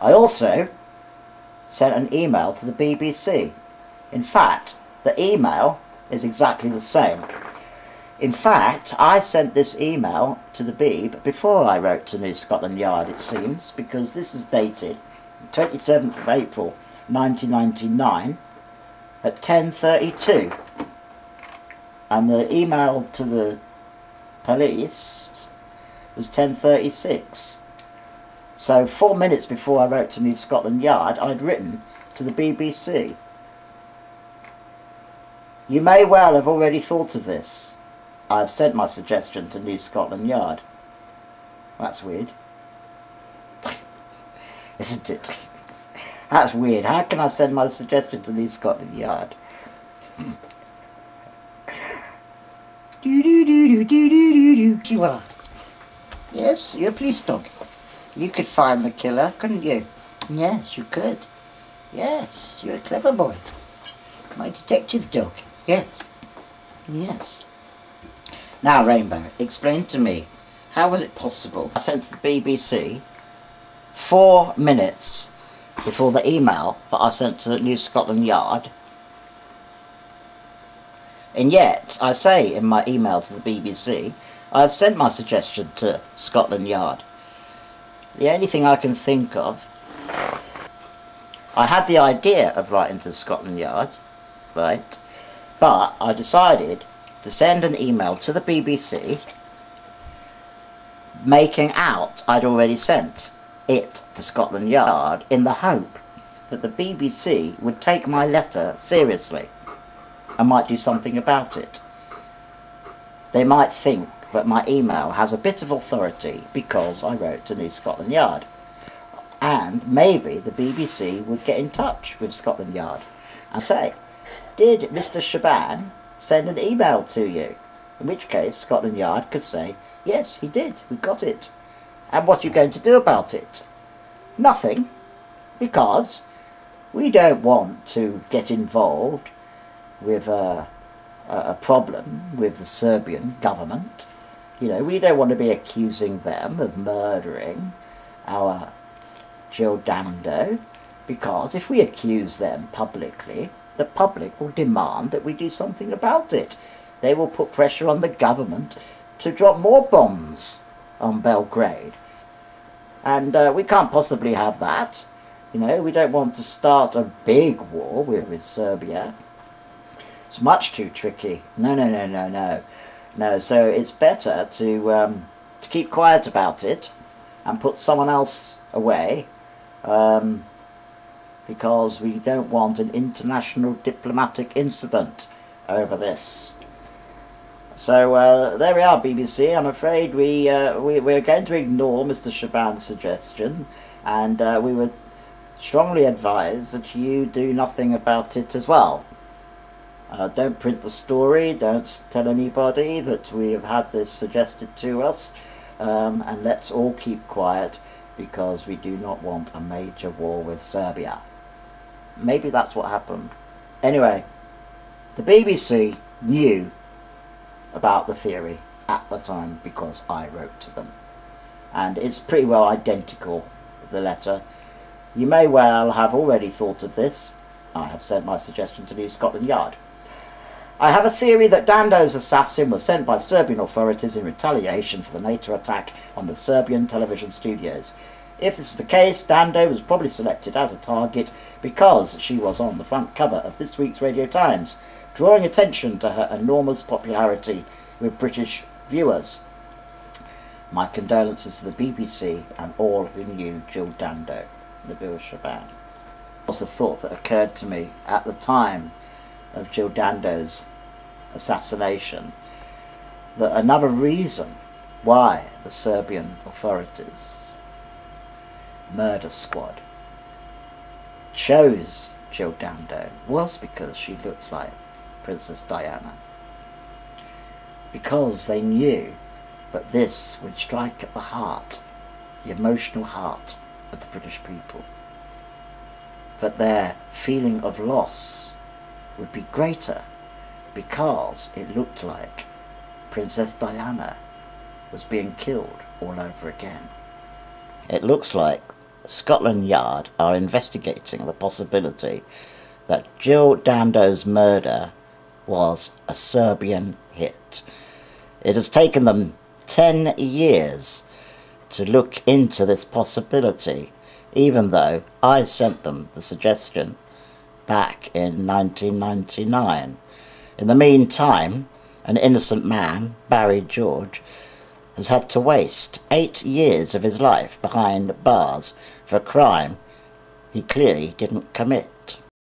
I also sent an email to the BBC. In fact, the email is exactly the same. In fact, I sent this email to the Beeb before I wrote to New Scotland Yard, it seems, because this is dated 27th of April 1999 at 10:32. And the email to the police was 10:36. So 4 minutes before I wrote to New Scotland Yard, I'd written to the BBC. You may well have already thought of this. I've sent my suggestion to New Scotland Yard. That's weird. Isn't it? That's weird. How can I send my suggestion to New Scotland Yard? You are. Yes, you're a police dog. You could find the killer, couldn't you? Yes, you could. Yes, you're a clever boy. My detective dog. Yes. Yes. Now, Rainbow, explain to me, how was it possible I sent to the BBC 4 minutes before the email that I sent to New Scotland Yard? And yet, I say in my email to the BBC, I have sent my suggestion to Scotland Yard. The only thing I can think of, I had the idea of writing to Scotland Yard, right, but I decided to send an email to the BBC making out I'd already sent it to Scotland Yard in the hope that the BBC would take my letter seriously and might do something about it. They might think that my email has a bit of authority because I wrote to New Scotland Yard, and maybe the BBC would get in touch with Scotland Yard and say, did Mr. Shaban send an email to you? In which case Scotland Yard could say, yes, he did, we got it. And what are you going to do about it? Nothing, because we don't want to get involved with a problem with the Serbian government. You know, we don't want to be accusing them of murdering our Jill Dando, because if we accuse them publicly, the public will demand that we do something about it. They will put pressure on the government to drop more bombs on Belgrade. And we can't possibly have that. You know, we don't want to start a big war with Serbia. It's much too tricky. No, so it's better to keep quiet about it and put someone else away, because we don't want an international diplomatic incident over this. So there we are, BBC. I'm afraid we're going to ignore Mr. Shaban's suggestion, and we would strongly advise that you do nothing about it as well. Don't print the story, don't tell anybody that we have had this suggested to us, and let's all keep quiet, because we do not want a major war with Serbia. Maybe that's what happened. Anyway, the BBC knew about the theory at the time because I wrote to them, and it's pretty well identical, the letter. You may well have already thought of this. I have sent my suggestion to New Scotland Yard. I have a theory that Dando's assassin was sent by Serbian authorities in retaliation for the NATO attack on the Serbian television studios. If this is the case, Dando was probably selected as a target because she was on the front cover of this week's Radio Times, drawing attention to her enormous popularity with British viewers. My condolences to the BBC and all who knew Jill Dando, Nabil Shaban. It was the thought that occurred to me at the time of Jill Dando's assassination, that another reason why the Serbian authorities murder squad chose Jill Dando was because she looked like Princess Diana, because they knew that this would strike at the heart, the emotional heart of the British people, that their feeling of loss would be greater because it looked like Princess Diana was being killed all over again. It looks like Scotland Yard are investigating the possibility that Jill Dando's murder was a Serbian hit. It has taken them 10 years to look into this possibility, even though I sent them the suggestion back in 1999. In the meantime, an innocent man, Barry George, has had to waste 8 years of his life behind bars for a crime he clearly didn't commit.